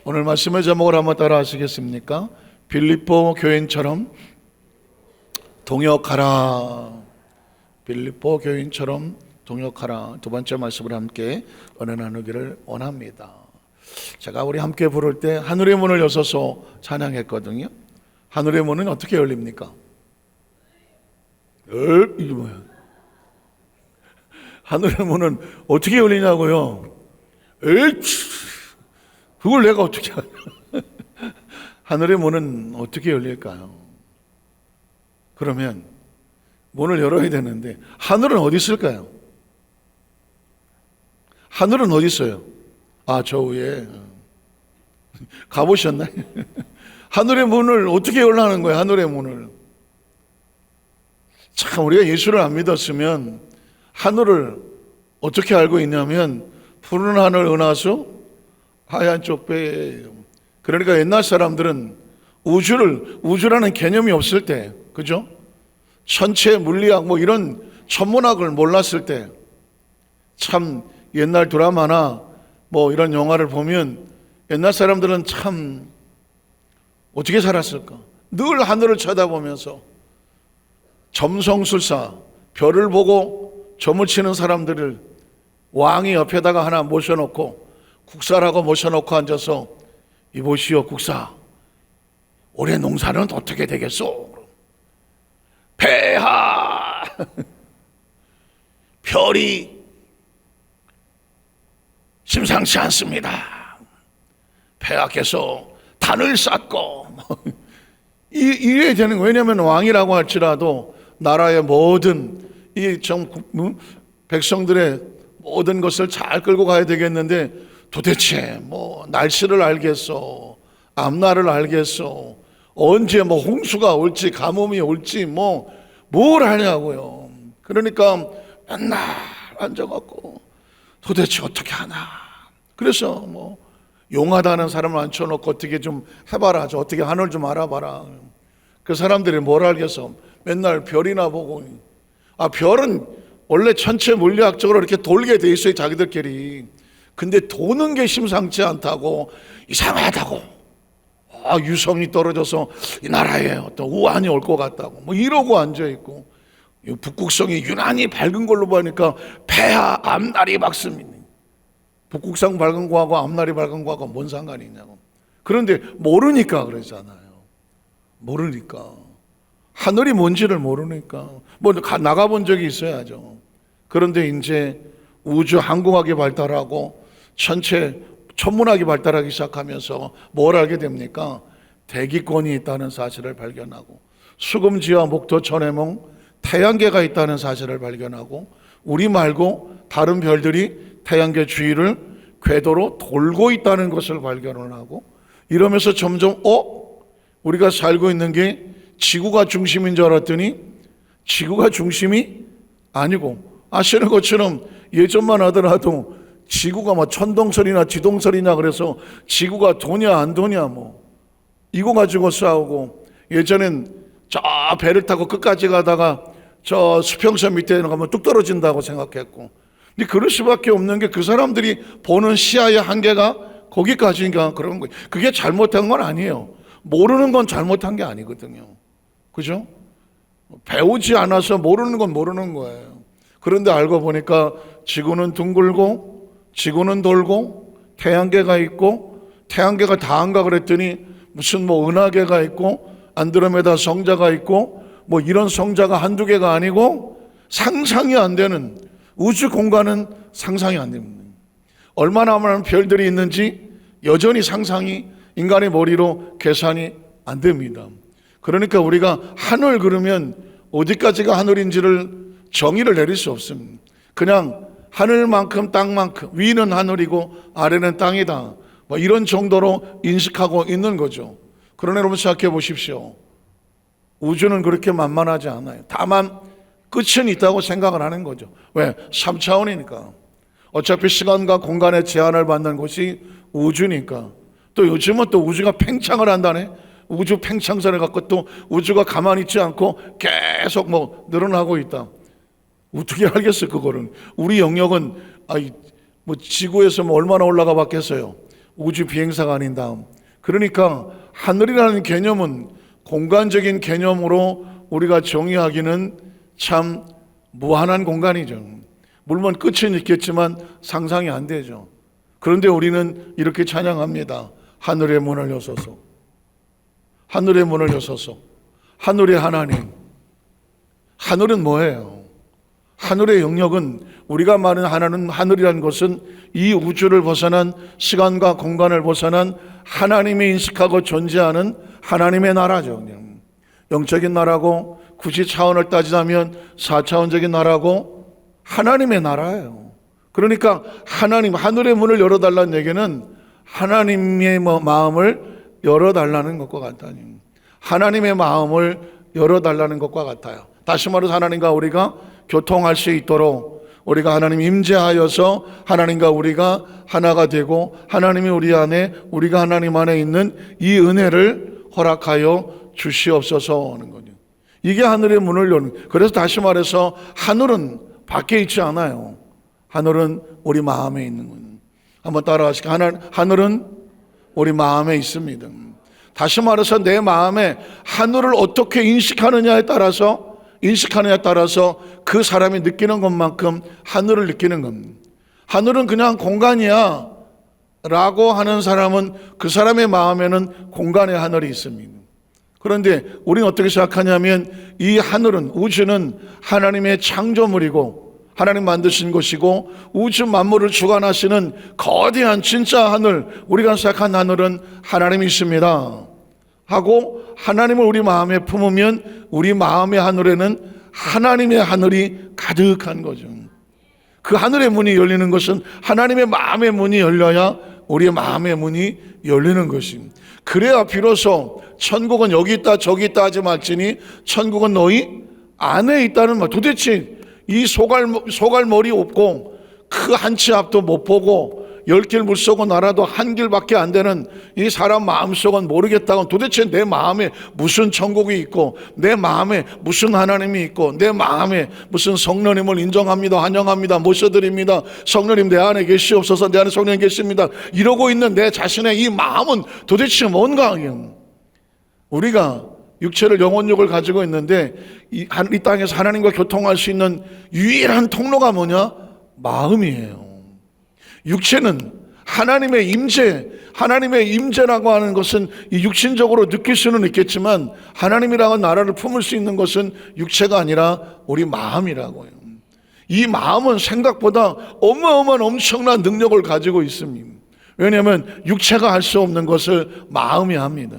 오늘 말씀의 제목을 한번 따라 하시겠습니까? 빌립보 교인처럼 동역하라. 빌립보 교인처럼 동역하라. 두 번째 말씀을 함께 은혜 나누기를 원합니다. 제가 우리 함께 부를 때 하늘의 문을 여서서 찬양했거든요. 하늘의 문은 어떻게 열립니까? 이게 뭐야? 하늘의 문은 어떻게 열리냐고요? 그걸 내가 어떻게 하냐? 하늘의 문은 어떻게 열릴까요? 그러면 문을 열어야 되는데 하늘은 어디 있을까요? 하늘은 어디 있어요? 저 위에 가보셨나요? 하늘의 문을 어떻게 열라는 거예요? 하늘의 문을. 참 우리가 예수를 안 믿었으면 하늘을 어떻게 알고 있냐면 푸른 하늘 은하수 하얀 쪽배. 그러니까 옛날 사람들은 우주라는 개념이 없을 때, 그죠? 천체 물리학 뭐 이런 천문학을 몰랐을 때, 참 옛날 드라마나 뭐 이런 영화를 보면 옛날 사람들은 참 어떻게 살았을까? 늘 하늘을 쳐다보면서 점성술사, 별을 보고 점을 치는 사람들을 왕이 옆에다가 하나 모셔놓고 국사라고 모셔놓고 앉아서 이보시오 국사, 올해 농사는 어떻게 되겠소? 폐하 별이 심상치 않습니다. 폐하께서 단을 쌓고 이래야 되는 거예요. 왜냐하면 왕이라고 할지라도 나라의 모든 이 백성들의 모든 것을 잘 끌고 가야 되겠는데 도대체 뭐 날씨를 알겠어, 앞날을 알겠어, 언제 뭐 홍수가 올지 가뭄이 올지 뭘 하냐고요. 그러니까 맨날 앉아갖고 도대체 어떻게 하나. 그래서 뭐 용하다는 사람을 앉혀놓고 어떻게 좀 해봐라, 어떻게 하늘 좀 알아봐라. 그 사람들이 뭘 알겠어? 맨날 별이나 보고. 별은 원래 천체 물리학적으로 이렇게 돌게 돼 있어요, 자기들끼리. 근데 도는 게 심상치 않다고, 이상하다고, 유성이 떨어져서 이 나라에 어떤 우환이 올 것 같다고 뭐 이러고 앉아있고, 북극성이 유난히 밝은 걸로 보니까 폐하 앞날이 밝습니다. 북극성 밝은 거하고 앞날이 밝은 거하고 뭔 상관이 있냐고. 그런데 모르니까 그러잖아요. 모르니까. 하늘이 뭔지를 모르니까. 뭐 나가본 적이 있어야죠. 그런데 이제 우주 항공학이 발달하고 전체 천문학이 발달하기 시작하면서 뭘 알게 됩니까? 대기권이 있다는 사실을 발견하고, 수금지와 목토 천해몽 태양계가 있다는 사실을 발견하고, 우리 말고 다른 별들이 태양계 주위를 궤도로 돌고 있다는 것을 발견을 하고, 이러면서 점점 우리가 살고 있는 게 지구가 중심인 줄 알았더니 지구가 중심이 아니고, 아시는 것처럼 예전만 하더라도 지구가 뭐 천동설이나 지동설이냐 그래서 지구가 도냐 안 도냐 이거 가지고 싸우고, 예전엔 저 배를 타고 끝까지 가다가 저 수평선 밑에 가면 뚝 떨어진다고 생각했고, 근데 그럴 수밖에 없는 게 그 사람들이 보는 시야의 한계가 거기까지인가 그런 거예요. 그게 잘못한 건 아니에요. 모르는 건 잘못한 게 아니거든요. 그죠? 배우지 않아서 모르는 건 모르는 거예요. 그런데 알고 보니까 지구는 둥글고 지구는 돌고 태양계가 있고, 태양계가 다한가 그랬더니 무슨 은하계가 있고 안드로메다 성자가 있고 이런 성자가 한두 개가 아니고 상상이 안 되는 우주 공간은 상상이 안 됩니다. 얼마나 많은 별들이 있는지 여전히 상상이 인간의 머리로 계산이 안 됩니다. 그러니까 우리가 하늘 그러면 어디까지가 하늘인지를 정의를 내릴 수 없습니다. 그냥 하늘만큼 땅만큼, 위는 하늘이고 아래는 땅이다, 이런 정도로 인식하고 있는 거죠. 그러나 여러분 생각해 보십시오. 우주는 그렇게 만만하지 않아요. 다만 끝은 있다고 생각을 하는 거죠. 왜? 3차원이니까. 어차피 시간과 공간의 제한을 받는 곳이 우주니까. 또 요즘은 또 우주가 팽창을 한다네. 우주 팽창설을 갖고 또 우주가 가만히 있지 않고 계속 늘어나고 있다. 어떻게 알겠어요, 그거는. 우리 영역은 지구에서 얼마나 올라가 봤겠어요. 우주 비행사가 아닌 다음. 그러니까 하늘이라는 개념은 공간적인 개념으로 우리가 정의하기는 참 무한한 공간이죠. 물론 끝은 있겠지만 상상이 안 되죠. 그런데 우리는 이렇게 찬양합니다. 하늘의 문을 여소서. 하늘의 문을 여소서. 하늘의 하나님. 하늘은 뭐예요? 하늘의 영역은 우리가 말하는 하늘이라는 것은 이 우주를 벗어난 시간과 공간을 벗어난 하나님이 인식하고 존재하는 하나님의 나라죠. 영적인 나라고 굳이 차원을 따지자면 4차원적인 나라고 하나님의 나라예요. 그러니까 하나님, 하늘의 문을 열어달라는 얘기는 하나님의 마음을 열어달라는 것과 같다니. 하나님의 마음을 열어달라는 것과 같아요. 다시 말해서 하나님과 우리가 교통할 수 있도록 우리가 하나님 임재하여서 하나님과 우리가 하나가 되고 하나님이 우리 안에 우리가 하나님 안에 있는 이 은혜를 허락하여 주시옵소서 하는 거죠. 이게 하늘의 문을 여는. 그래서 다시 말해서 하늘은 밖에 있지 않아요. 하늘은 우리 마음에 있는 거예요. 한번 따라하시죠. 하늘은 우리 마음에 있습니다. 다시 말해서 내 마음에 하늘을 어떻게 인식하느냐에 따라서 그 사람이 느끼는 것만큼 하늘을 느끼는 겁니다. 하늘은 그냥 공간이야 라고 하는 사람은 그 사람의 마음에는 공간의 하늘이 있습니다. 그런데 우리는 어떻게 생각하냐면 이 하늘은, 우주는 하나님의 창조물이고 하나님 만드신 것이고 우주 만물을 주관하시는 거대한 진짜 하늘, 우리가 생각한 하늘은 하나님이 있습니다 하고 하나님을 우리 마음에 품으면 우리 마음의 하늘에는 하나님의 하늘이 가득한 거죠. 그 하늘의 문이 열리는 것은 하나님의 마음의 문이 열려야 우리의 마음의 문이 열리는 것입니다. 그래야 비로소 천국은 여기 있다 저기 있다 하지 말지니 천국은 너희 안에 있다는 말. 도대체 이 소갈머리 없고 그 한 치 앞도 못 보고 10길 물속은 날아도 한 길밖에 안 되는 이 사람 마음속은 모르겠다고 도대체 내 마음에 무슨 천국이 있고 내 마음에 무슨 하나님이 있고 내 마음에 무슨 성령님을 인정합니다, 환영합니다, 모셔드립니다, 성령님 내 안에 계시옵소서, 내 안에 성령님 계십니다 이러고 있는 내 자신의 이 마음은 도대체 뭔가. 우리가 육체를 영혼육을 가지고 있는데 이 땅에서 하나님과 교통할 수 있는 유일한 통로가 뭐냐? 마음이에요. 육체는 하나님의 임재라고 하는 것은 이 육신적으로 느낄 수는 있겠지만 하나님이라고 나라를 품을 수 있는 것은 육체가 아니라 우리 마음이라고요. 이 마음은 생각보다 어마어마한 엄청난 능력을 가지고 있습니다. 왜냐하면 육체가 할 수 없는 것을 마음이 합니다.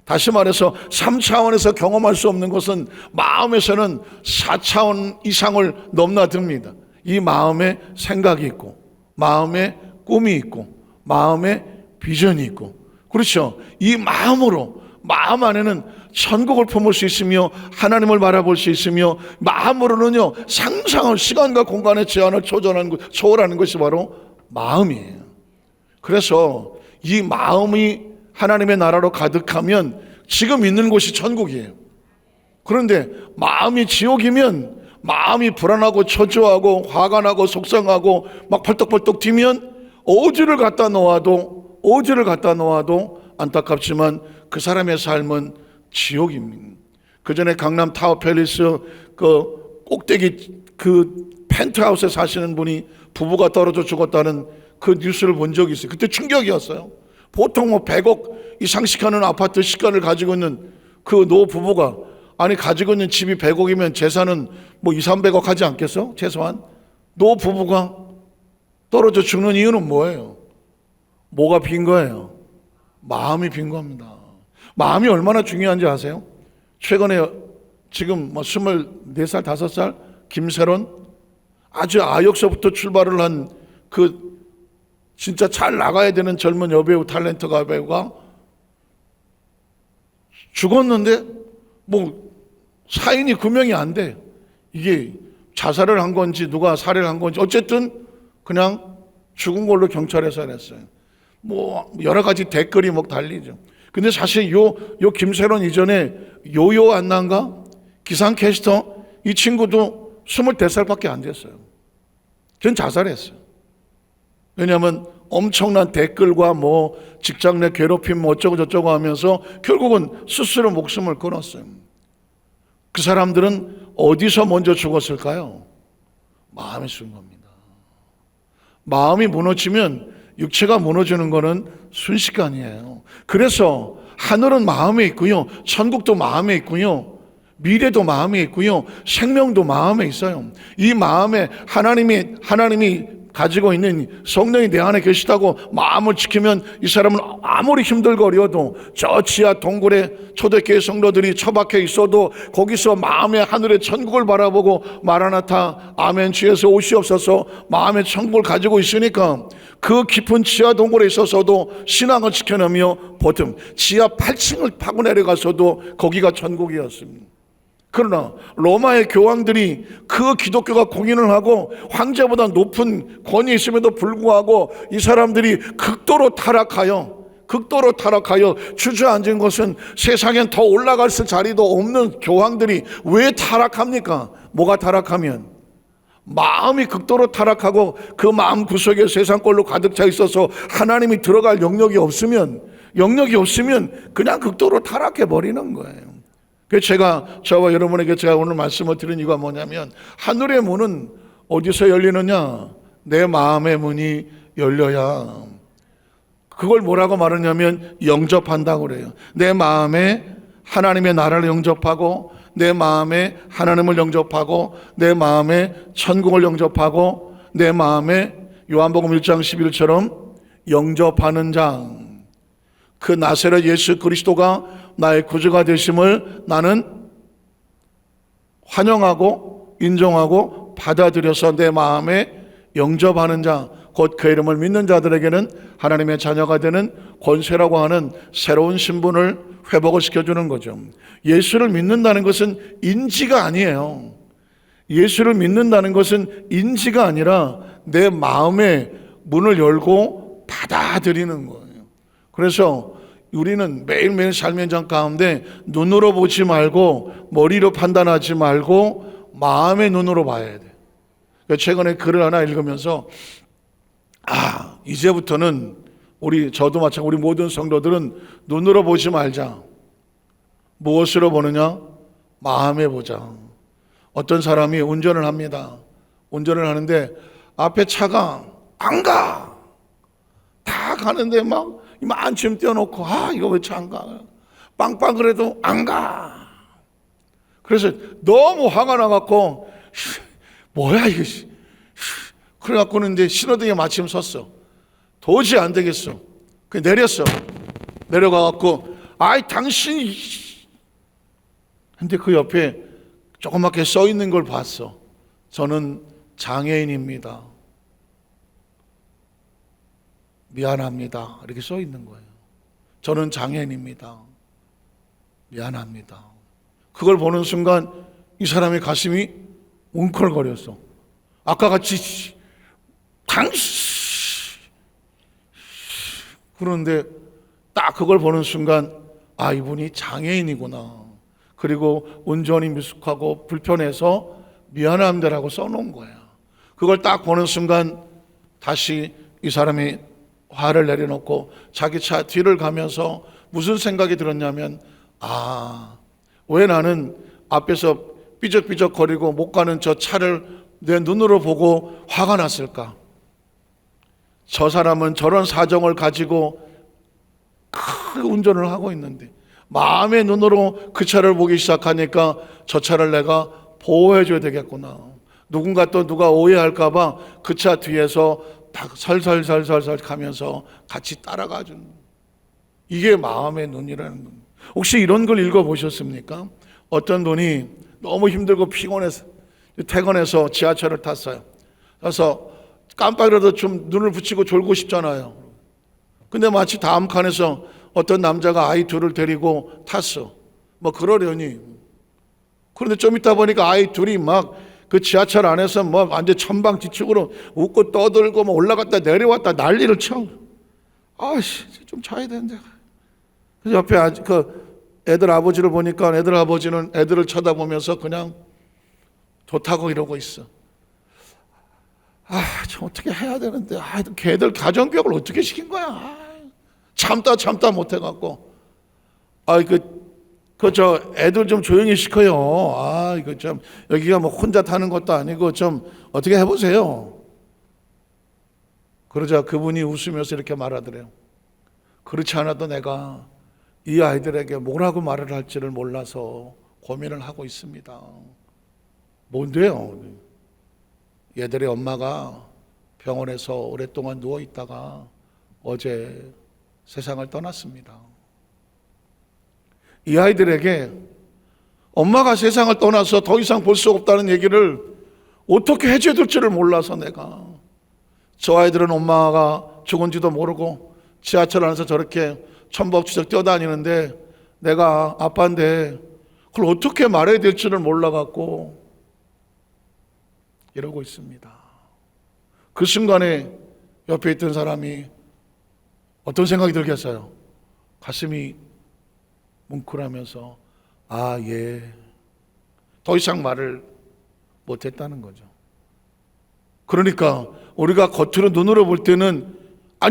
다시 말해서 3차원에서 경험할 수 없는 것은 마음에서는 4차원 이상을 넘나듭니다. 이 마음에 생각이 있고 마음에 꿈이 있고 마음에 비전이 있고, 그렇죠. 이 마음으로, 마음 안에는 천국을 품을 수 있으며 하나님을 바라볼 수 있으며 마음으로는요 상상을, 시간과 공간의 제한을 초월하는 것이 바로 마음이에요. 그래서 이 마음이 하나님의 나라로 가득하면 지금 있는 곳이 천국이에요. 그런데 마음이 지옥이면 마음이 불안하고 초조하고 화가 나고 속상하고 막 벌떡벌떡 뛰면 어디를 갖다 놓아도 안타깝지만 그 사람의 삶은 지옥입니다. 그 전에 강남 타워 팰리스 그 꼭대기 그 펜트하우스에 사시는 분이 부부가 떨어져 죽었다는 그 뉴스를 본 적이 있어요. 그때 충격이었어요. 보통 뭐 100억 이상씩 하는 아파트 시가를 가지고 있는 그 노 부부가, 아니 가지고 있는 집이 100억이면 재산은 뭐 200~300억 하지 않겠어? 최소한. 노 부부가 떨어져 죽는 이유는 뭐예요? 뭐가 빈 거예요? 마음이 빈 겁니다. 마음이 얼마나 중요한지 아세요? 최근에 지금 뭐 24살, 5살 김세론, 아주 아역서부터 출발을 한 그 진짜 잘 나가야 되는 젊은 여배우, 탤런트 가배우가 죽었는데 뭐 사인이 규명이 안 돼. 이게 자살을 한 건지 누가 살해를 한 건지 어쨌든 그냥 죽은 걸로 경찰에서 알았어요. 뭐 여러 가지 댓글이 막 달리죠. 근데 사실 요 김세론 이전에 요요 안나인가 기상캐스터 이 친구도 25살밖에 안 됐어요. 전 자살했어요. 왜냐하면 엄청난 댓글과 뭐 직장 내 괴롭힘 뭐 어쩌고 저쩌고 하면서 결국은 스스로 목숨을 끊었어요. 그 사람들은 어디서 먼저 죽었을까요? 마음이 죽은 겁니다. 마음이 무너지면 육체가 무너지는 것은 순식간이에요. 그래서 하늘은 마음에 있고요, 천국도 마음에 있고요, 미래도 마음에 있고요, 생명도 마음에 있어요. 이 마음에 하나님이 가지고 있는 성령이 내 안에 계시다고 마음을 지키면 이 사람은 아무리 힘들고 어려워도 저 지하 동굴에 초대교회 성도들이 처박혀 있어도 거기서 마음의 하늘의 천국을 바라보고 마라나타 아멘 주에서 오시옵소서 마음의 천국을 가지고 있으니까 그 깊은 지하 동굴에 있어서도 신앙을 지켜내며 보통 지하 8층을 파고 내려가서도 거기가 천국이었습니다. 그러나 로마의 교황들이 그 기독교가 공인을 하고 황제보다 높은 권위에 있음에도 불구하고 이 사람들이 극도로 타락하여 주저앉은 것은 세상엔 더 올라갈 자리도 없는 교황들이 왜 타락합니까? 뭐가 타락하면? 마음이 극도로 타락하고 그 마음 구석에 세상 걸로 가득 차 있어서 하나님이 들어갈 영역이 없으면 그냥 극도로 타락해 버리는 거예요. 그래서 저와 여러분에게 제가 오늘 말씀을 드린 이유가 뭐냐면 하늘의 문은 어디서 열리느냐? 내 마음의 문이 열려야. 그걸 뭐라고 말하냐면 영접한다고 그래요. 내 마음에 하나님의 나라를 영접하고 내 마음에 하나님을 영접하고 내 마음에 천국을 영접하고 내 마음에 요한복음 1장 11절처럼 영접하는 자. 그 나사렛 예수 그리스도가 나의 구주가 되심을 나는 환영하고 인정하고 받아들여서 내 마음에 영접하는 자, 곧 그 이름을 믿는 자들에게는 하나님의 자녀가 되는 권세라고 하는 새로운 신분을 회복을 시켜주는 거죠. 예수를 믿는다는 것은 인지가 아니에요. 예수를 믿는다는 것은 인지가 아니라 내 마음의 문을 열고 받아들이는 거예요. 그래서 우리는 매일매일 삶의 현장 가운데 눈으로 보지 말고 머리로 판단하지 말고 마음의 눈으로 봐야 돼. 최근에 글을 하나 읽으면서 이제부터는 저도 마찬가지로 우리 모든 성도들은 눈으로 보지 말자. 무엇으로 보느냐? 마음에 보자. 어떤 사람이 운전을 합니다. 운전을 하는데 앞에 차가 안 가. 다 가는데 막 이만큼 띄워놓고 이거 왜 차 안 가? 빵빵 그래도 안 가. 그래서 너무 화가 나갖고 뭐야 이게. 그래갖고는 이제 신호등에 마침 섰어. 도저히 안 되겠어. 내렸어. 내려가갖고 당신이. 근데 그 옆에 조그맣게 써 있는 걸 봤어. 저는 장애인입니다. 미안합니다. 이렇게 써 있는 거예요. 저는 장애인입니다. 미안합니다. 그걸 보는 순간 이 사람의 가슴이 웅클거렸어. 아까 같이 그런데 딱 그걸 보는 순간 이분이 장애인이구나. 그리고 운전이 미숙하고 불편해서 미안합니다라고 써놓은 거야. 그걸 딱 보는 순간 다시 이 사람이 화를 내려놓고 자기 차 뒤를 가면서 무슨 생각이 들었냐면 왜 나는 앞에서 삐적삐적거리고 못 가는 저 차를 내 눈으로 보고 화가 났을까? 저 사람은 저런 사정을 가지고 큰 운전을 하고 있는데 마음의 눈으로 그 차를 보기 시작하니까 저 차를 내가 보호해줘야 되겠구나. 누가 오해할까 봐 그 차 뒤에서 딱 설설설설설 가면서 같이 따라가 주는, 이게 마음의 눈이라는 겁니다. 혹시 이런 걸 읽어보셨습니까? 어떤 분이 너무 힘들고 피곤해서 퇴근해서 지하철을 탔어요. 그래서 깜빡이라도 좀 눈을 붙이고 졸고 싶잖아요. 근데 마치 다음 칸에서 어떤 남자가 아이 둘을 데리고 탔어. 그러려니. 그런데 좀 있다 보니까 아이 둘이 막 그 지하철 안에서 완전 천방지축으로 웃고 떠들고 올라갔다 내려왔다 난리를 쳐. 좀 자야 되는데. 그래서 옆에 애들 아버지를 보니까 애들 아버지는 애들을 쳐다보면서 그냥 좋다고 이러고 있어. 참 어떻게 해야 되는데, 걔들 가정교육을 어떻게 시킨 거야. 참다 못해갖고, 저 애들 좀 조용히 시켜요. 이거 좀, 여기가 뭐 혼자 타는 것도 아니고 좀 어떻게 해보세요. 그러자 그분이 웃으면서 이렇게 말하더래요. 그렇지 않아도 내가 이 아이들에게 뭐라고 말을 할지를 몰라서 고민을 하고 있습니다. 뭔데요? 얘들의 엄마가 병원에서 오랫동안 누워 있다가 어제 세상을 떠났습니다. 이 아이들에게 엄마가 세상을 떠나서 더 이상 볼 수 없다는 얘기를 어떻게 해줘야 될지를 몰라서 내가, 저 아이들은 엄마가 죽은지도 모르고 지하철 안에서 저렇게 천벅지적 뛰어다니는데 내가 아빠인데 그걸 어떻게 말해야 될지를 몰라갖고 이러고 있습니다. 그 순간에 옆에 있던 사람이 어떤 생각이 들겠어요? 가슴이 뭉클하면서 예, 더 이상 말을 못했다는 거죠. 그러니까 우리가 겉으로 눈으로 볼 때는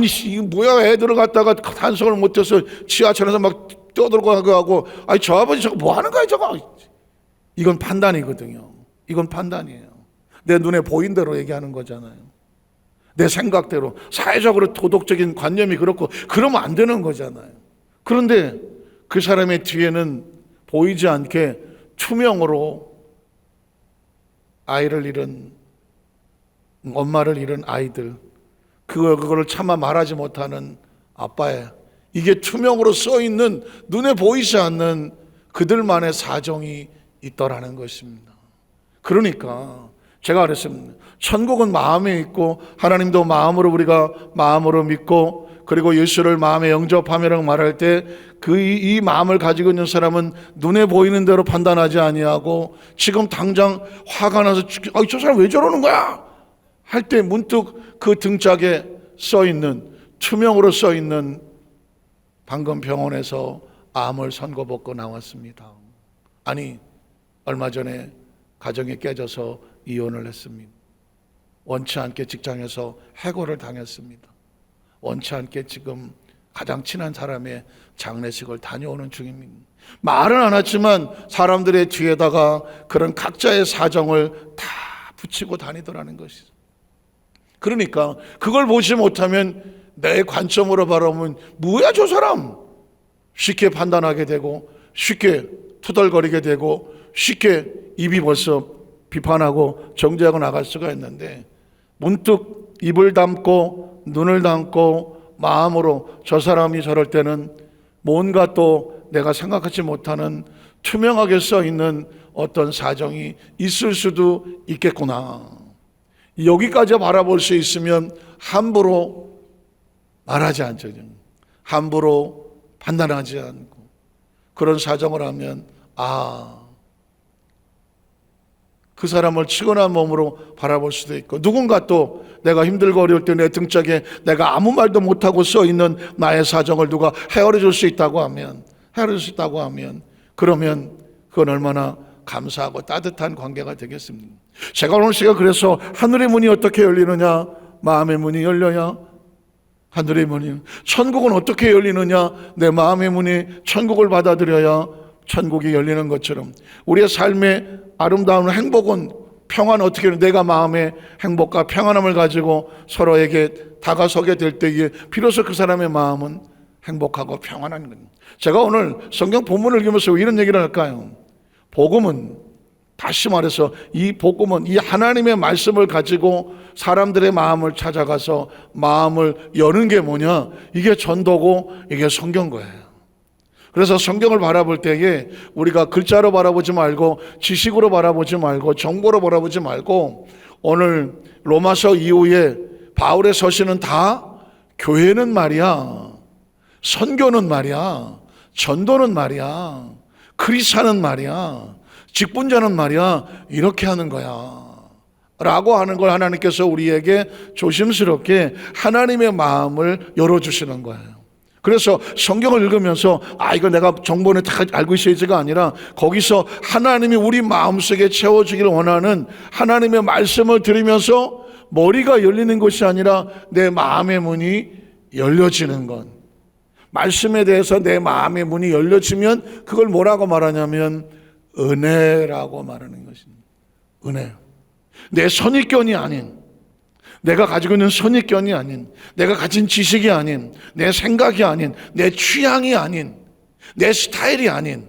이게 뭐야, 애들을 갖다가 단속을 못해서 지하철에서 막 뛰어들고 하고 저 아버지 저거 뭐 하는 거야 저거. 이건 판단이거든요. 이건 판단이에요. 내 눈에 보인 대로 얘기하는 거잖아요. 내 생각대로, 사회적으로 도덕적인 관념이 그렇고 그러면 안 되는 거잖아요. 그런데 그 사람의 뒤에는 보이지 않게 투명으로 아이를 잃은, 엄마를 잃은 아이들, 그거를 차마 말하지 못하는 아빠의, 이게 투명으로 써 있는, 눈에 보이지 않는 그들만의 사정이 있더라는 것입니다. 그러니까 제가 그랬습니다. 천국은 마음에 있고 하나님도 마음으로, 우리가 마음으로 믿고 그리고 예수를 마음에 영접하며라고 말할 때 이 마음을 가지고 있는 사람은 눈에 보이는 대로 판단하지 아니하고 지금 당장 화가 나서 저 사람 왜 저러는 거야 할 때 문득 그 등짝에 써 있는, 투명으로 써 있는, 방금 병원에서 암을 선고받고 나왔습니다. 얼마 전에 가정이 깨져서 이혼을 했습니다. 원치 않게 직장에서 해고를 당했습니다. 원치 않게 지금 가장 친한 사람의 장례식을 다녀오는 중입니다. 말은 안 했지만 사람들의 뒤에다가 그런 각자의 사정을 다 붙이고 다니더라는 것이죠. 그러니까 그걸 보지 못하면 내 관점으로 바라보면 뭐야 저 사람, 쉽게 판단하게 되고 쉽게 투덜거리게 되고 쉽게 입이 벌써 비판하고 정죄하고 나갈 수가 있는데, 문득 입을 닫고 눈을 닫고 마음으로 저 사람이 저럴 때는 뭔가 또 내가 생각하지 못하는 투명하게 써 있는 어떤 사정이 있을 수도 있겠구나. 여기까지 바라볼 수 있으면 함부로 말하지 않죠. 함부로 판단하지 않고 그런 사정을 하면 그 사람을 치근한 몸으로 바라볼 수도 있고, 누군가 또 내가 힘들고 어려울 때 내 등짝에 내가 아무 말도 못하고 써 있는 나의 사정을 누가 헤아려 줄 수 있다고 하면, 그러면 그건 얼마나 감사하고 따뜻한 관계가 되겠습니까? 제가 오늘 시간 그래서 하늘의 문이 어떻게 열리느냐, 마음의 문이 열려야 하늘의 문이, 천국은 어떻게 열리느냐, 내 마음의 문이 천국을 받아들여야 천국이 열리는 것처럼 우리의 삶의 아름다운 행복은, 평안은 어떻게, 내가 마음의 행복과 평안함을 가지고 서로에게 다가서게 될 때에 비로소 그 사람의 마음은 행복하고 평안한 겁니다. 제가 오늘 성경 본문을 읽으면서 왜 이런 얘기를 할까요? 복음은, 다시 말해서 이 복음은 이 하나님의 말씀을 가지고 사람들의 마음을 찾아가서 마음을 여는 게 뭐냐, 이게 전도고 이게 성경 거예요. 그래서 성경을 바라볼 때에 우리가 글자로 바라보지 말고 지식으로 바라보지 말고 정보로 바라보지 말고, 오늘 로마서 이후에 바울의 서신은 다 교회는 말이야, 선교는 말이야, 전도는 말이야, 크리스찬은 말이야, 직분자는 말이야, 이렇게 하는 거야 라고 하는 걸 하나님께서 우리에게 조심스럽게 하나님의 마음을 열어주시는 거예요. 그래서 성경을 읽으면서 이거 내가 정보는 다 알고 있어야지가 아니라, 거기서 하나님이 우리 마음속에 채워주기를 원하는 하나님의 말씀을 들으면서 머리가 열리는 것이 아니라 내 마음의 문이 열려지는 것. 말씀에 대해서 내 마음의 문이 열려지면 그걸 뭐라고 말하냐면 은혜라고 말하는 것입니다. 은혜. 내 선입견이 아닌, 내가 가지고 있는 선입견이 아닌, 내가 가진 지식이 아닌, 내 생각이 아닌, 내 취향이 아닌, 내 스타일이 아닌,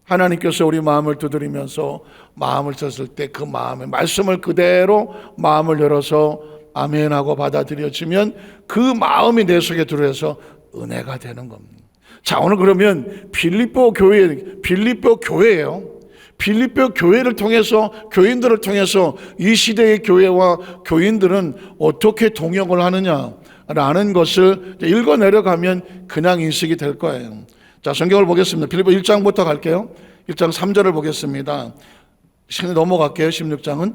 하나님께서 우리 마음을 두드리면서 마음을 쳤을 때 그 마음의 말씀을 그대로 마음을 열어서 아멘하고 받아들여지면 그 마음이 내 속에 들어와서 은혜가 되는 겁니다. 자, 오늘 그러면 빌립보 교회예요. 빌립보 교회를 통해서, 교인들을 통해서 이 시대의 교회와 교인들은 어떻게 동역을 하느냐라는 것을 읽어 내려가면 그냥 인식이 될 거예요. 자, 성경을 보겠습니다. 빌립보 1장부터 갈게요. 1장 3절을 보겠습니다. 시간에 넘어갈게요. 16장은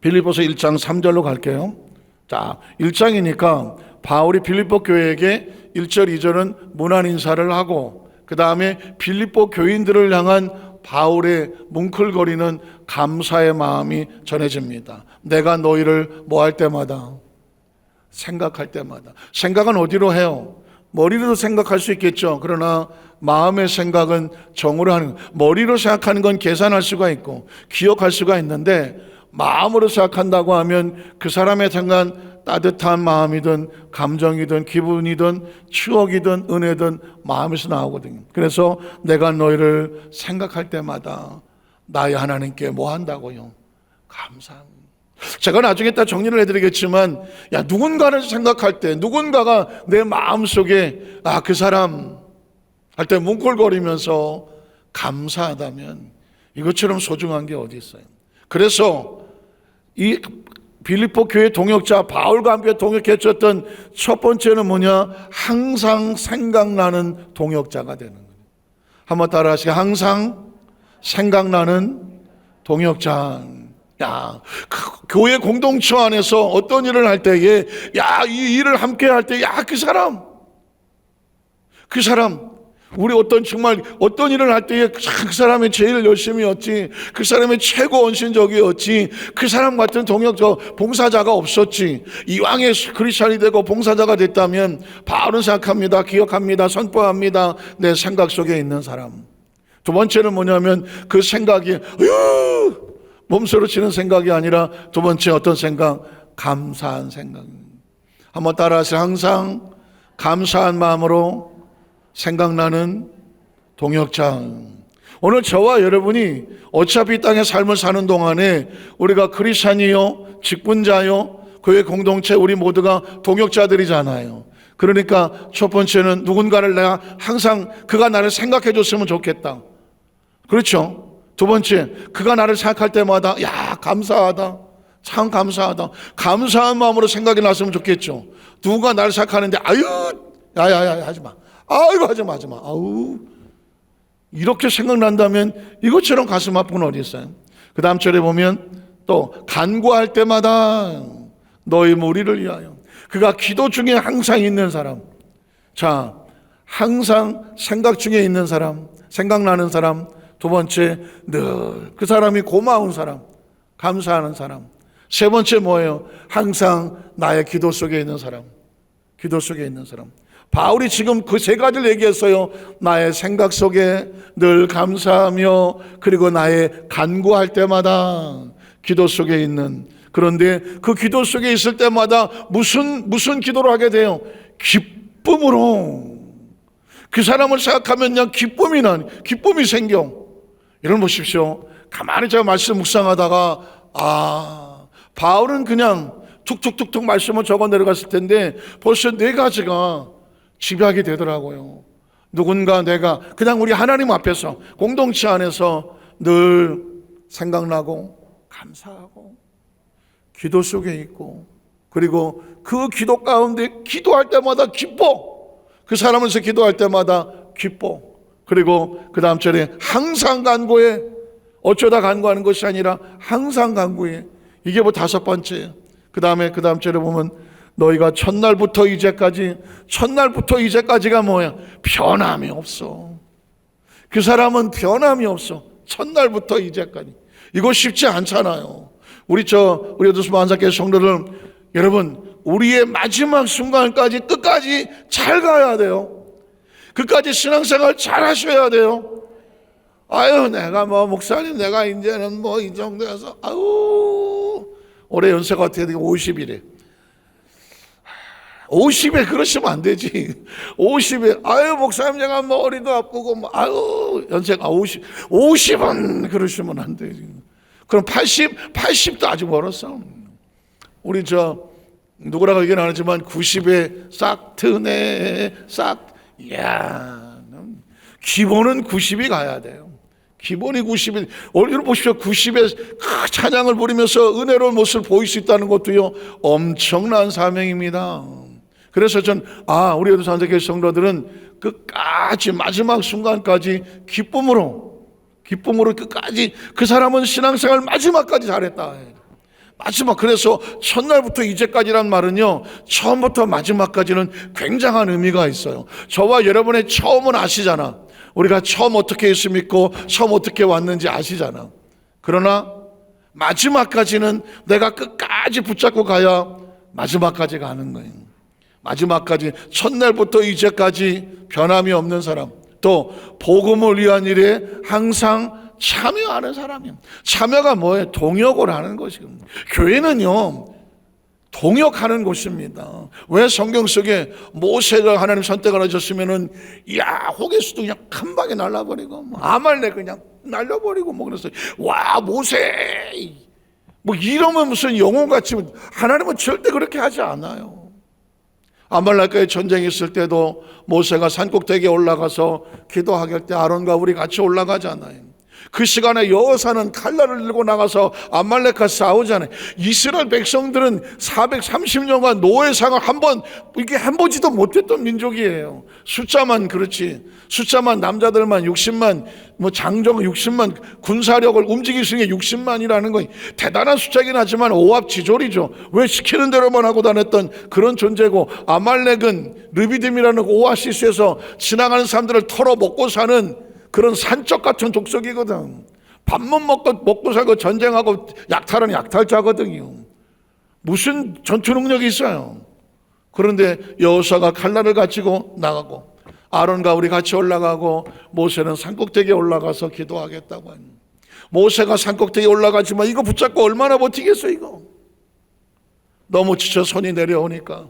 빌립보서 1장 3절로 갈게요. 자, 1장이니까 바울이 빌립보 교회에게 1절, 2절은 문안 인사를 하고, 그 다음에 빌립보 교인들을 향한 바울의 뭉클거리는 감사의 마음이 전해집니다. 내가 너희를 뭐 할 때마다, 생각할 때마다. 생각은 어디로 해요? 머리로도 생각할 수 있겠죠. 그러나 마음의 생각은 정으로 하는, 머리로 생각하는 건 계산할 수가 있고 기억할 수가 있는데, 마음으로 생각한다고 하면 그 사람에 대한 따뜻한 마음이든 감정이든 기분이든 추억이든 은혜든 마음에서 나오거든요. 그래서 내가 너희를 생각할 때마다 나의 하나님께 뭐 한다고요? 감사합니다. 제가 나중에 딱 정리를 해드리겠지만, 누군가를 생각할 때, 누군가가 내 마음속에 그 사람 할 때 뭉클거리면서 감사하다면 이것처럼 소중한 게 어디 있어요? 그래서 이 빌립보 교회 동역자 바울과 함께 동역했었던 첫 번째는 뭐냐? 항상 생각나는 동역자가 되는 거예요. 한번 따라 하시죠. 항상 생각나는 동역자. 교회 공동체 안에서 어떤 일을 할 때에, 이 일을 함께 할 때, 그 사람, 우리 어떤 일을 할 때에 그 사람이 제일 열심히 했지, 그 사람이 최고 헌신적이었지, 그 사람 같은 동역자, 봉사자가 없었지. 이왕에 크리스찬이 되고 봉사자가 됐다면 바울은 생각합니다, 기억합니다, 선포합니다. 내 생각 속에 있는 사람. 두 번째는 뭐냐면 그 생각이 몸소리 치는 생각이 아니라 두 번째 어떤 생각? 감사한 생각. 한번 따라하세요. 항상 감사한 마음으로 생각나는 동역자. 오늘 저와 여러분이 어차피 이 땅의 삶을 사는 동안에 우리가 크리스찬이요, 직분자요, 교회 공동체 우리 모두가 동역자들이잖아요. 그러니까 첫 번째는 누군가를 내가 항상 그가 나를 생각해 줬으면 좋겠다. 그렇죠? 두 번째, 그가 나를 생각할 때마다 감사하다, 참 감사하다, 감사한 마음으로 생각이 났으면 좋겠죠. 누가 나를 생각하는데 하지마, 하지마, 이렇게 생각난다면 이것처럼 가슴 아픈 건 어디 있어요? 그 다음 절에 보면 또 간구할 때마다 너희 무리를 위하여. 그가 기도 중에 항상 있는 사람. 자, 항상 생각 중에 있는 사람, 생각나는 사람. 두 번째, 늘 그 사람이 고마운 사람, 감사하는 사람. 세 번째 뭐예요? 항상 나의 기도 속에 있는 사람, 기도 속에 있는 사람. 바울이 지금 그 세 가지를 얘기했어요. 나의 생각 속에 늘 감사하며, 그리고 나의 간구할 때마다 기도 속에 있는. 그런데 그 기도 속에 있을 때마다 무슨 기도를 하게 돼요? 기쁨으로. 그 사람을 생각하면 기쁨이 생겨. 여러분 보십시오. 가만히 제가 말씀 묵상하다가 바울은 그냥 툭툭툭툭 말씀을 적어 내려갔을 텐데 벌써 네 가지가 집약이 되더라고요. 누군가 내가 그냥 우리 하나님 앞에서 공동체 안에서 늘 생각나고 감사하고 기도 속에 있고, 그리고 그 기도 가운데 기도할 때마다 기뻐. 그 사람에서 기도할 때마다 기뻐. 그리고 그 다음 절에 항상 간구해. 어쩌다 간구하는 것이 아니라 항상 간구해. 이게 뭐 다섯 번째예요. 그 다음 절에 보면 너희가 첫날부터 이제까지가 뭐야? 변함이 없어. 그 사람은 변함이 없어. 첫날부터 이제까지. 이거 쉽지 않잖아요. 우리 요두스 만삭교회 성도들, 여러분, 우리의 마지막 순간까지 끝까지 잘 가야 돼요. 끝까지 신앙생활 잘 하셔야 돼요. 아유, 내가 목사님, 내가 이제는 이 정도여서, 올해 연세가 어떻게 되게 50이래. 50에 그러시면 안 되지. 50에, 목사님, 제가 머리도 아프고, 연세가 50은 그러시면 안 되지. 그럼 80도 아직 멀었어. 우리 누구라고 얘기는 안 하지만 90에 싹 트네, 기본은 90이 가야 돼요. 기본이 90이, 오늘 보십시오. 90에 찬양을 부리면서 은혜로운 모습을 보일 수 있다는 것도요, 엄청난 사명입니다. 그래서 우리 요두스 만삭교회 성도들은 끝까지, 마지막 순간까지 기쁨으로 끝까지, 그 사람은 신앙생활 마지막까지 잘했다. 마지막, 그래서 첫날부터 이제까지란 말은요, 처음부터 마지막까지는 굉장한 의미가 있어요. 저와 여러분의 처음은 아시잖아. 우리가 처음 어떻게 예수 믿고 처음 어떻게 왔는지 아시잖아. 그러나 마지막까지는 내가 끝까지 붙잡고 가야 마지막까지 가는 거예요. 마지막까지, 첫날부터 이제까지 변함이 없는 사람, 또 복음을 위한 일에 항상 참여하는 사람이에요. 참여가 뭐예요? 동역을 하는 것이에요. 교회는요, 동역하는 곳입니다. 왜 성경 속에 모세가 하나님 선택을 하셨으면은, 호게수도 그냥 한 방에 날라버리고, 아말렉 그냥 날려버리고, 그랬어요. 모세! 이러면 무슨 영혼같이, 하나님은 절대 그렇게 하지 않아요. 아말렉과의 전쟁이 있을 때도 모세가 산꼭대기에 올라가서 기도하길 때 아론과 우리 같이 올라가잖아요. 그 시간에 여호사는 칼날을 들고 나가서 아말렉과 싸우잖아요. 이스라엘 백성들은 430년간 노예 생활 한번 해보지도 못했던 민족이에요. 숫자만 그렇지. 숫자만 남자들만 60만, 장정 60만, 군사력을 움직일 수 있는 게 60만이라는 건 대단한 숫자긴 하지만 오합지졸이죠. 왜 시키는 대로만 하고 다녔던 그런 존재고, 아말렉은 르비딤이라는 오아시스에서 지나가는 사람들을 털어먹고 사는 그런 산적 같은 족속이거든. 밥만 먹고 살고 전쟁하고 약탈은 약탈자거든요. 무슨 전투 능력이 있어요. 그런데 여호사가 칼날을 가지고 나가고, 아론과 우리 같이 올라가고, 모세는 산꼭대기에 올라가서 기도하겠다고 하는. 모세가 산꼭대기에 올라가지만 이거 붙잡고 얼마나 버티겠어 이거. 너무 지쳐 손이 내려오니까,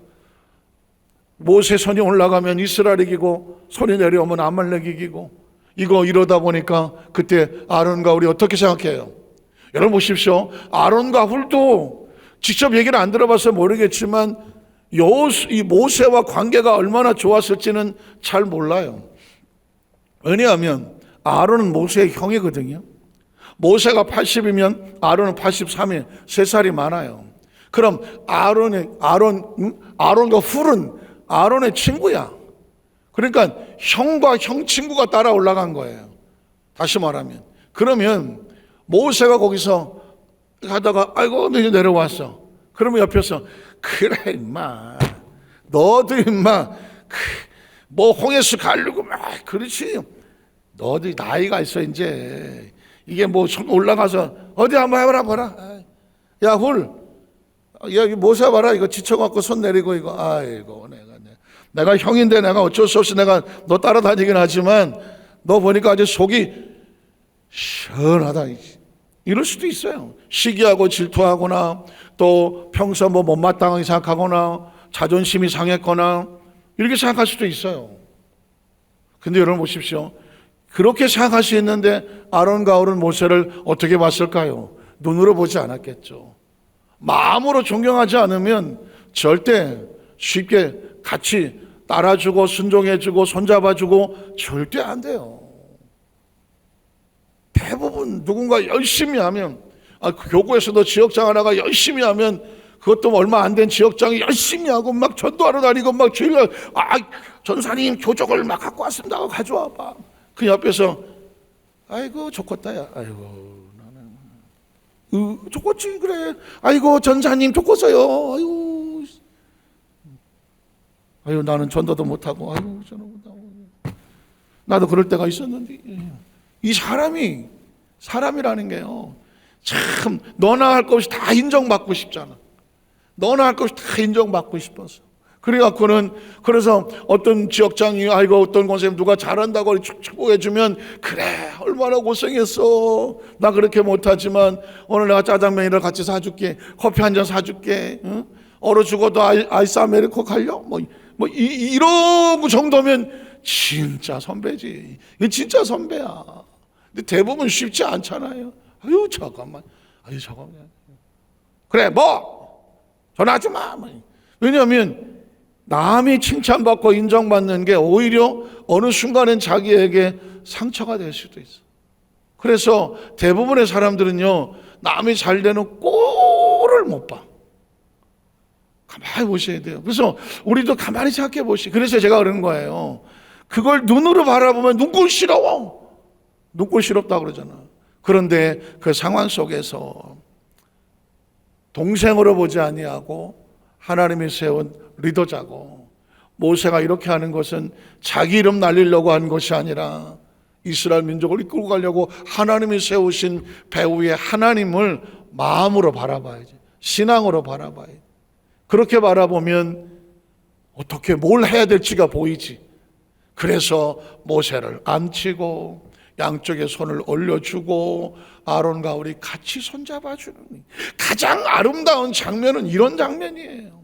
모세 손이 올라가면 이스라엘 이기고 손이 내려오면 아말렉 이기고, 이러다 보니까 그때 아론과 우리 어떻게 생각해요? 여러분 보십시오. 아론과 훌도 직접 얘기를 안 들어봐서 모르겠지만 이 모세와 관계가 얼마나 좋았을지는 잘 몰라요. 왜냐하면 아론은 모세의 형이거든요. 모세가 80이면 아론은 83이에요. 3살이 많아요. 그럼 아론과 훌은 아론의 친구야. 그러니까 형과 형 친구가 따라 올라간 거예요. 다시 말하면, 그러면 모세가 거기서 가다가 내려왔어. 그러면 옆에서 그래 임마, 너도 임마 홍해수 가르고 그렇지, 너도 나이가 있어 이제. 이게 손 올라가서 어디 한번 해봐라 봐라. 야 모세 봐라, 이거 지쳐갖고 손 내리고 이거. 내가 형인데 내가 어쩔 수 없이 내가 너 따라다니긴 하지만 너 보니까 아주 속이 시원하다 이럴 수도 있어요. 시기하고 질투하거나, 또 평소 못마땅하게 생각하거나, 자존심이 상했거나, 이렇게 생각할 수도 있어요. 근데 여러분 보십시오. 그렇게 생각할 수 있는데 아론과 훌은 모세를 어떻게 봤을까요? 눈으로 보지 않았겠죠. 마음으로 존경하지 않으면 절대 쉽게 같이 따라주고 순종해주고 손잡아주고 절대 안 돼요. 대부분 누군가 열심히 하면, 교구에서도 지역장 하나가 열심히 하면 그것도 얼마 안 된 지역장이 열심히 하고 막 전도하러 다니고 막 주일날 전사님 교족을 막 갖고 왔습니다 하고 가져와봐. 그 옆에서 아이고 좋겠다야. 아이고 나는 좋겠지 그래. 아이고 전사님 좋겠어요. 아유 나는 전도도 못하고, 아유 저는 못하고. 나도 그럴 때가 있었는데, 이 사람이라는 게요, 참 너나 할 것 없이 다 인정받고 싶잖아. 너나 할 것 없이 다 인정받고 싶어서. 그래갖고는 그래서 어떤 지역장이 아이고 어떤 권사님 누가 잘한다고 축복해주면 그래 얼마나 고생했어. 나 그렇게 못하지만 오늘 내가 짜장면이랑 같이 사줄게. 커피 한 잔 사줄게. 응? 얼어 죽어도 아이스 아메리코 갈려? 이런 정도면 진짜 선배지. 이게 진짜 선배야. 근데 대부분 쉽지 않잖아요. 아유 잠깐만. 그래 전화하지 마. 왜냐하면 남이 칭찬받고 인정받는 게 오히려 어느 순간엔 자기에게 상처가 될 수도 있어. 그래서 대부분의 사람들은요 남이 잘 되는 꼴을 못 봐. 가만히 보셔야 돼요. 그래서 우리도 가만히 생각해 보시. 그래서 제가 그러는 거예요. 그걸 눈으로 바라보면 눈꼴시러워. 눈꼴시럽다 그러잖아. 그런데 그 상황 속에서 동생으로 보지 아니하고 하나님이 세운 리더자고 모세가 이렇게 하는 것은 자기 이름 날리려고 한 것이 아니라 이스라엘 민족을 이끌고 가려고 하나님이 세우신 배후의 하나님을 마음으로 바라봐야지. 신앙으로 바라봐야지. 그렇게 바라보면 어떻게 뭘 해야 될지가 보이지. 그래서 모세를 앉히고 양쪽에 손을 올려주고 아론과 우리 같이 손잡아주는 가장 아름다운 장면은 이런 장면이에요.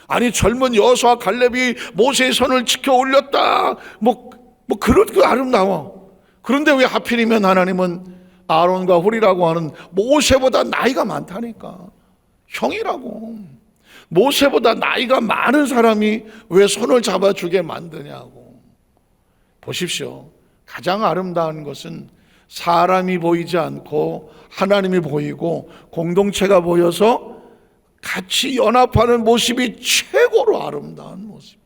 아니 젊은 여호수아 갈렙이 모세의 손을 지켜 올렸다 그렇게 아름다워. 그런데 왜 하필이면 하나님은 아론과 훌이라고 하는 모세보다 나이가 많다니까. 형이라고. 모세보다 나이가 많은 사람이 왜 손을 잡아주게 만드냐고. 보십시오. 가장 아름다운 것은 사람이 보이지 않고 하나님이 보이고 공동체가 보여서 같이 연합하는 모습이 최고로 아름다운 모습.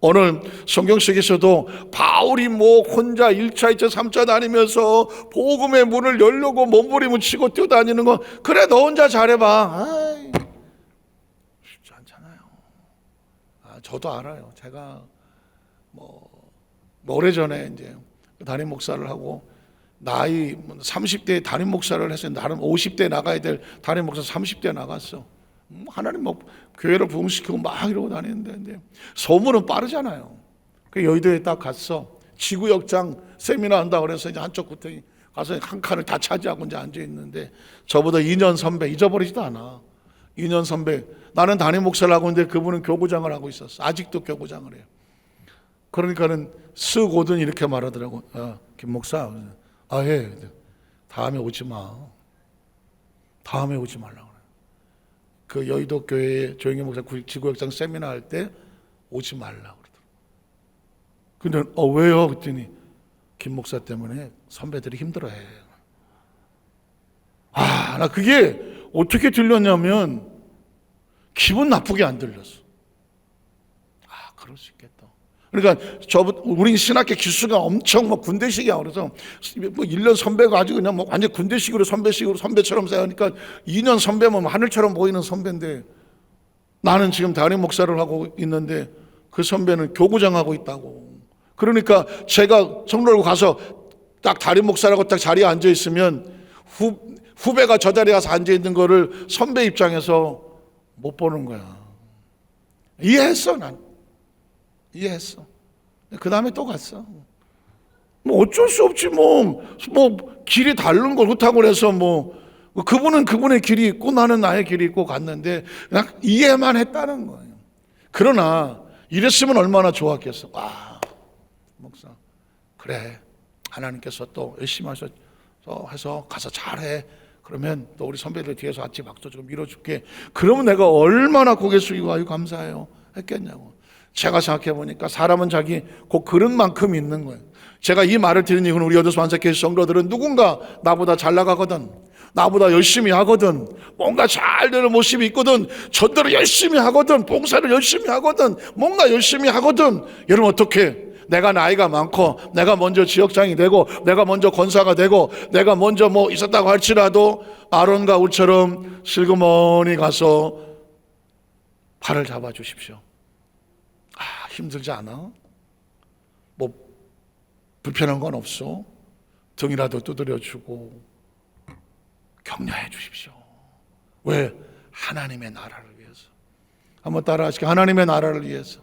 오늘 성경 속에서도 바울이 혼자 1차, 2차, 3차 다니면서 복음의 문을 열려고 몸부림을 치고 뛰어다니는 거 그래 너 혼자 잘해봐. 쉽지 않잖아요. 저도 알아요. 제가 오래전에 이제 담임 목사를 하고 나이 30대에 담임 목사를 했어요. 나름 50대 나가야 될 담임 목사 30대 나갔어. 하나님 교회를 부흥시키고 막 이러고 다니는데 소문은 빠르잖아요. 그 여의도에 딱 갔어. 지구역장 세미나 한다고 그래서 이제 한쪽 구덩이 가서 한 칸을 다 차지하고 이제 앉아 있는데 저보다 2년 선배, 잊어버리지도 않아. 2년 선배. 나는 담임 목사를 하고 있는데 그분은 교구장을 하고 있었어. 아직도 교구장을 해요. 그러니까는 쓱 오더니 이렇게 말하더라고. 김 목사, 예. 다음에 오지 마. 다음에 오지 말라고 그래. 그 여의도 교회 조영희 목사 지구역장 세미나 할 때 오지 말라고 그러더라고. 근데 왜요? 그랬더니 김 목사 때문에 선배들이 힘들어해. 나 그게 어떻게 들렸냐면 기분 나쁘게 안 들렸어. 그럴 수 있겠다. 그러니까 우린 신학교 기수가 엄청 군대식이야. 그래서 1년 선배가 아주 그냥 완전 군대식으로 선배처럼 생각하니까 2년 선배면 하늘처럼 보이는 선배인데 나는 지금 담임 목사를 하고 있는데 그 선배는 교구장 하고 있다고. 그러니까 제가 성로를 가서 딱 담임 목사라고 딱 자리에 앉아 있으면 후배가 저 자리에 가서 앉아 있는 거를 선배 입장에서 못 보는 거야. 이해했어, 난. 이해했어. 그 다음에 또 갔어. 어쩔 수 없지 길이 다른 거 그렇다고 해서 그분은 그분의 길이 있고 나는 나의 길이 있고 갔는데 그냥 이해만 했다는 거예요. 그러나 이랬으면 얼마나 좋았겠어. 목사 그래 하나님께서 또 열심히 하셔서 해서 가서 잘해. 그러면 또 우리 선배들 뒤에서 같이 박수 좀 밀어줄게. 그러면 내가 얼마나 고개 숙이고 아유 감사해요 했겠냐고. 제가 생각해 보니까 사람은 자기 그 그릇만큼 있는 거예요. 제가 이 말을 들은 이유는 우리 여도수 한사교회 성도들은 누군가 나보다 잘 나가거든, 나보다 열심히 하거든, 뭔가 잘 되는 모습이 있거든, 전도를 열심히 하거든, 봉사를 열심히 하거든, 뭔가 열심히 하거든. 여러분 어떻게 내가 나이가 많고 내가 먼저 지역장이 되고 내가 먼저 권사가 되고 내가 먼저 있었다고 할지라도 아론과 울처럼 슬그머니 가서 팔을 잡아주십시오. 힘들지 않아? 불편한 건 없어? 등이라도 두드려주고 격려해 주십시오. 왜? 하나님의 나라를 위해서. 한번 따라하시죠. 하나님의 나라를 위해서.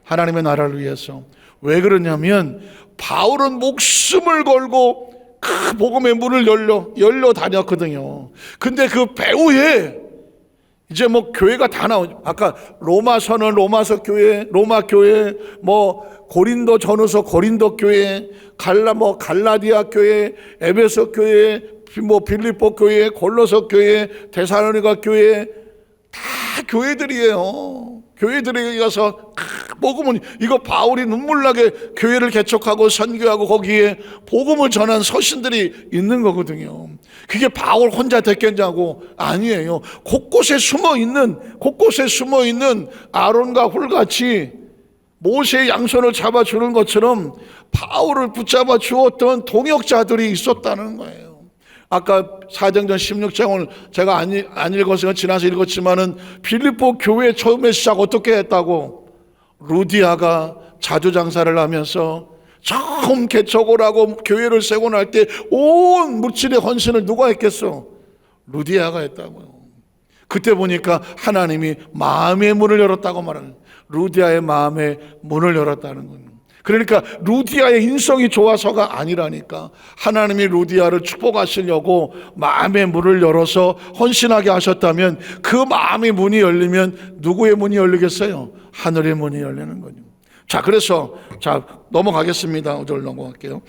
하나님의 나라를 위해서. 왜 그러냐면 바울은 목숨을 걸고 그 복음의 문을 열려 다녔거든요. 근데 그 배후에 이제 뭐 교회가 다 나오죠. 아까 로마서는 로마서 교회, 로마 교회, 뭐 고린도 전후서 고린도 교회, 갈라디아 교회, 에베소 교회, 뭐 빌립보 교회, 골로새 교회, 데살로니가 교회, 다 교회들이에요. 교회들에 가서 복음은, 이거 바울이 눈물나게 교회를 개척하고 선교하고 거기에 복음을 전한 서신들이 있는 거거든요. 그게 바울 혼자 됐겠냐고? 아니에요. 곳곳에 숨어 있는 아론과 훌같이 모세의 양손을 잡아주는 것처럼 바울을 붙잡아 주었던 동역자들이 있었다는 거예요. 아까 사도행전 16장을 제가 안 읽어서 지나서 읽었지만은 빌립보 교회 처음에 시작 어떻게 했다고? 루디아가 자주장사를 하면서 처음 개척을 하고 교회를 세고 날 때 온 물질의 헌신을 누가 했겠어? 루디아가 했다고요. 그때 보니까 하나님이 마음의 문을 열었다고 말하는, 루디아의 마음의 문을 열었다는 거예요. 그러니까 루디아의 인성이 좋아서가 아니라니까. 하나님이 루디아를 축복하시려고 마음의 문을 열어서 헌신하게 하셨다면 그 마음의 문이 열리면 누구의 문이 열리겠어요? 하늘의 문이 열리는 거죠. 자, 그래서 넘어가겠습니다. 5절 넘어갈게요.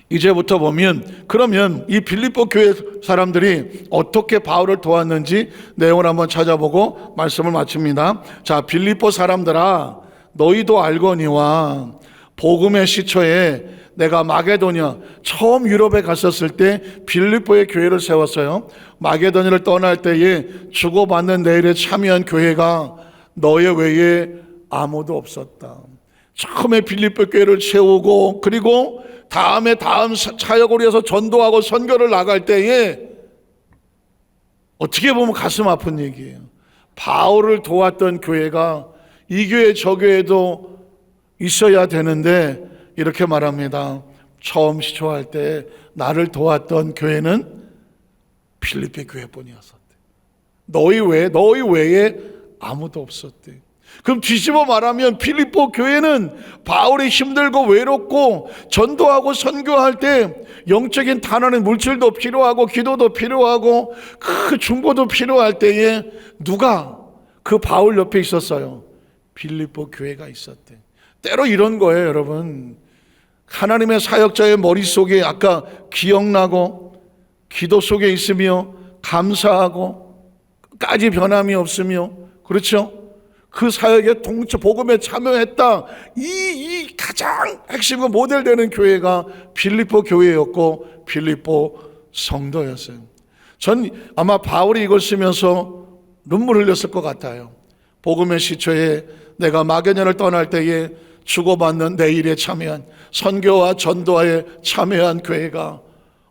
이제부터 보면, 그러면 이 빌립보 교회 사람들이 어떻게 바울을 도왔는지 내용을 한번 찾아보고 말씀을 마칩니다. 자, 빌립보 사람들아, 너희도 알거니와 복음의 시초에 내가 마게도냐, 처음 유럽에 갔었을 때 빌립보의 교회를 세웠어요. 마게도냐를 떠날 때에 주고받는 내일에 참여한 교회가 너희 외에 아무도 없었다. 처음에 빌립보 교회를 세우고 그리고 다음 사역을 위해서 전도하고 선교를 나갈 때에 어떻게 보면 가슴 아픈 얘기예요. 바울을 도왔던 교회가 이 교회 저 교회도 있어야 되는데 이렇게 말합니다. 처음 시초할 때 나를 도왔던 교회는 빌립보 교회뿐이었었대. 너희 외에 아무도 없었대. 그럼 뒤집어 말하면 빌립보 교회는 바울이 힘들고 외롭고 전도하고 선교할 때 영적인 단원의 물질도 필요하고 기도도 필요하고 그 중보도 필요할 때에 누가 그 바울 옆에 있었어요? 빌립보 교회가 있었대. 때로 이런 거예요, 여러분. 하나님의 사역자의 머릿속에 아까 기억나고 기도 속에 있으며 감사하고 끝까지 변함이 없으며, 그렇죠? 그 사역에 복음에 참여했다. 이 가장 핵심과 모델되는 교회가 빌립보 교회였고 빌립보 성도였어요. 전 아마 바울이 이걸 쓰면서 눈물 흘렸을 것 같아요. 복음의 시초에 내가 마게도냐를 떠날 때에 주고받는 내 일에 참여한, 선교와 전도에 참여한 교회가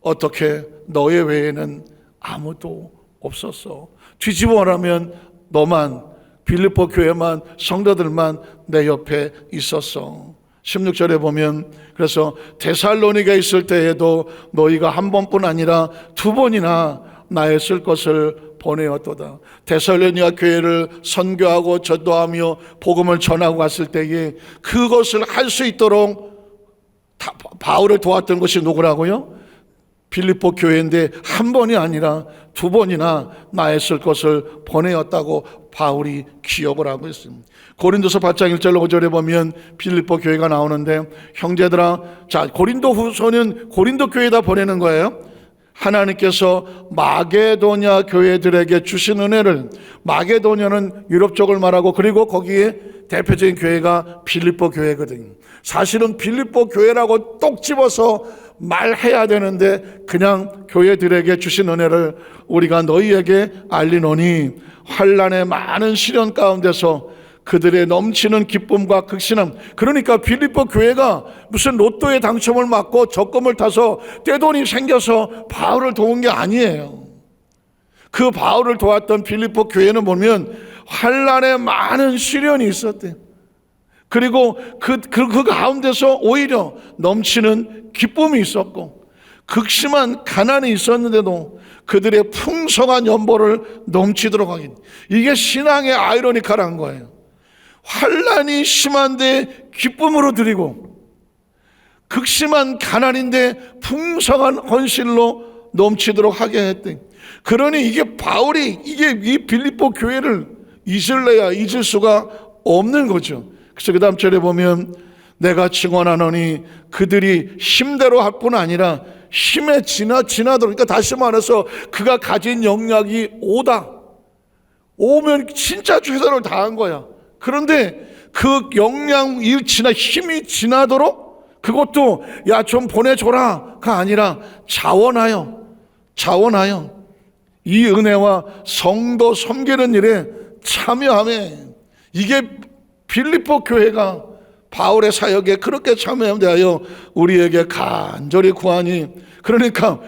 어떻게 너의 외에는 아무도 없었어. 뒤집어 말하면 너만, 빌립보 교회만, 성도들만 내 옆에 있었어. 16절에 보면, 그래서 데살로니가에 있을 때에도 너희가 한 번뿐 아니라 두 번이나 나의 쓸 것을 보내었도다. 데살로니가 교회를 선교하고 전도하며 복음을 전하고 갔을 때에 그것을 할 수 있도록 바울을 도왔던 것이 누구라고요? 빌립보 교회인데 한 번이 아니라 두 번이나 나의 쓸 것을 보내었다고 바울이 기억을 하고 있습니다. 고린도서 8장 1절 5절에 보면 빌립보 교회가 나오는데, 형제들아, 자, 고린도 후서는 고린도 교회에다 보내는 거예요. 하나님께서 마게도냐 교회들에게 주신 은혜를, 마게도냐는 유럽 쪽을 말하고 그리고 거기에 대표적인 교회가 빌립보 교회거든요. 사실은 빌립보 교회라고 똑 집어서 말해야 되는데 그냥 교회들에게 주신 은혜를 우리가 너희에게 알리노니 환난의 많은 시련 가운데서 그들의 넘치는 기쁨과 극신함. 그러니까 빌립보 교회가 무슨 로또에 당첨을 맞고 적금을 타서 떼돈이 생겨서 바울을 도운 게 아니에요. 그 바울을 도왔던 빌립보 교회는 보면 환난의 많은 시련이 있었대요. 그리고 그 가운데서 오히려 넘치는 기쁨이 있었고, 극심한 가난이 있었는데도 그들의 풍성한 연보를 넘치도록 하긴. 이게 신앙의 아이러니컬한 거예요. 환난이 심한데 기쁨으로 드리고, 극심한 가난인데 풍성한 헌신로 넘치도록 하게 했대. 그러니 이게 바울이 이 빌립보 교회를 잊을래야 잊을 수가 없는 거죠. 그래서 그 다음 절에 보면 내가 증언하노니 그들이 힘대로 할 뿐 아니라 힘에 지나도록, 그러니까 다시 말해서 그가 가진 영향이 오면 진짜 최선을 다한 거야. 그런데 그 힘이 지나도록 그것도 야 좀 보내줘라가 아니라 자원하여 이 은혜와 성도 섬기는 일에 참여하며, 이게 빌립보 교회가 바울의 사역에 그렇게 참여하여 대하여 우리에게 간절히 구하니, 그러니까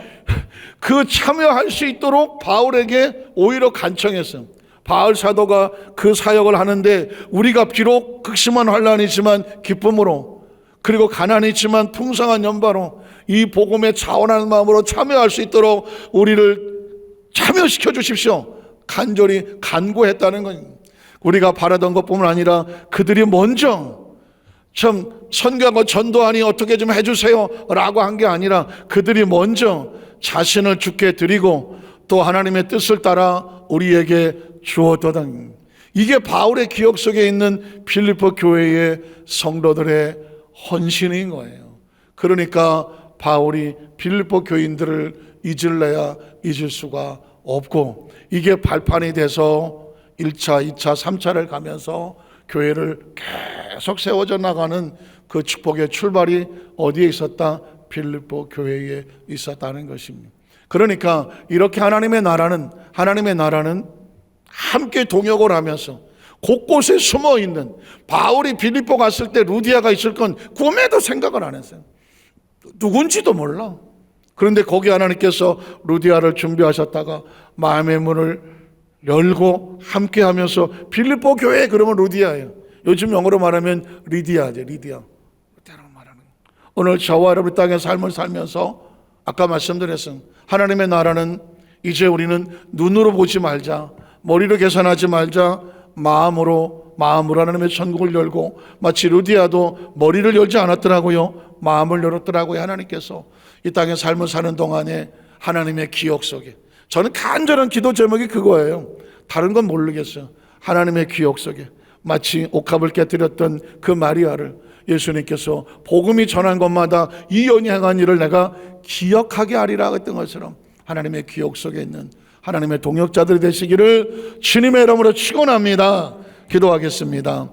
그 참여할 수 있도록 바울에게 오히려 간청했어요. 바울 사도가 그 사역을 하는데 우리가 비록 극심한 환난이지만 기쁨으로, 그리고 가난이지만 풍성한 연바로 이 복음에 자원하는 마음으로 참여할 수 있도록 우리를 참여시켜 주십시오. 간절히 간구했다는 거예요. 우리가 바라던 것뿐만 아니라 그들이 먼저 참 선교하고 전도하니 어떻게 좀 해주세요 라고 한 게 아니라 그들이 먼저 자신을 주께 드리고 또 하나님의 뜻을 따라 우리에게 주었다는, 이게 바울의 기억 속에 있는 빌립보 교회의 성도들의 헌신인 거예요. 그러니까 바울이 빌립보 교인들을 잊을래야 잊을 수가 없고, 이게 발판이 돼서 1차, 2차, 3차를 가면서 교회를 계속 세워져 나가는 그 축복의 출발이 어디에 있었다? 빌립보 교회에 있었다는 것입니다. 그러니까 이렇게 하나님의 나라는 함께 동역을 하면서 곳곳에 숨어 있는, 바울이 빌립보 갔을 때 루디아가 있을 건 꿈에도 생각을 안 했어요. 누군지도 몰라. 그런데 거기 하나님께서 루디아를 준비하셨다가 마음의 문을 열고 함께 하면서, 빌립보 교회 그러면 루디아예요. 요즘 영어로 말하면 리디아죠. 리디아라고 말하는. 오늘 저와 여러분 땅의 삶을 살면서 아까 말씀드렸어요. 하나님의 나라는 이제 우리는 눈으로 보지 말자, 머리로 계산하지 말자, 마음으로 하나님의 천국을 열고, 마치 루디아도 머리를 열지 않았더라고요. 마음을 열었더라고요. 하나님께서 이 땅의 삶을 사는 동안에 하나님의 기억 속에, 저는 간절한 기도 제목이 그거예요. 다른 건 모르겠어요. 하나님의 기억 속에 마치 옥합을 깨뜨렸던 그 마리아를 예수님께서 복음이 전한 것마다 이 연이 행한 일을 내가 기억하게 하리라 했던 것처럼 하나님의 기억 속에 있는 하나님의 동역자들이 되시기를 주님의 이름으로 축원합니다. 기도하겠습니다.